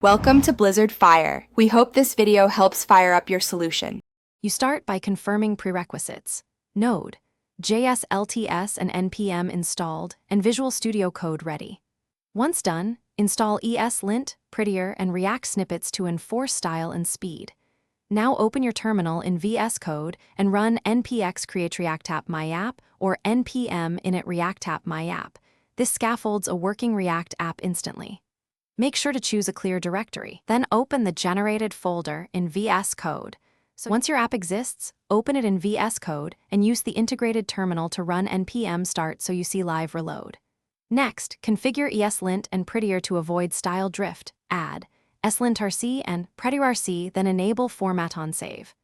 Welcome to Blizzard Fire. We hope this video helps fire up your solution. You start by confirming prerequisites. Node, JS LTS and NPM installed, and Visual Studio Code ready. Once done, install ESLint, Prettier, and React snippets to enforce style and speed. Now open your terminal in VS Code and run npx create React app my app or npm init React app my app. This scaffolds a working React app instantly. Make sure to choose a clear directory. Then open the generated folder in VS Code. So once your app exists, open it in VS Code and use the integrated terminal to run npm start so you see live reload. Next, configure ESLint and Prettier to avoid style drift. Add ESLint-RC and Prettier-RC, then enable format on save.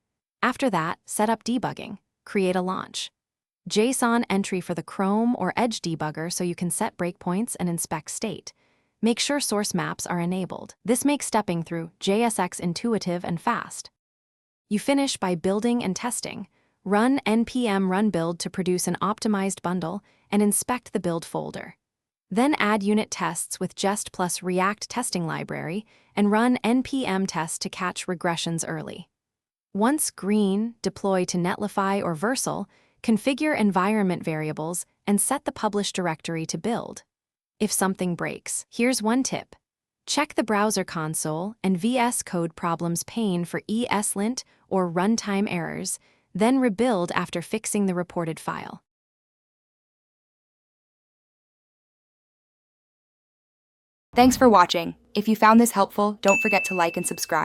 After that, set up debugging. Create a launch. JSON entry for the Chrome or Edge debugger so you can set breakpoints and inspect state. Make sure source maps are enabled. This makes stepping through JSX intuitive and fast. You finish by building and testing. Run npm run build to produce an optimized bundle and inspect the build folder. Then add unit tests with Jest plus React testing library and run npm test to catch regressions early. Once green, deploy to Netlify or Versal, configure environment variables and set the publish directory to build. If something breaks, here's one tip. Check the browser console and VS Code problems pane for ESLint or runtime errors, then rebuild after fixing the reported file. Thanks for watching. If you found this helpful, don't forget to like and subscribe.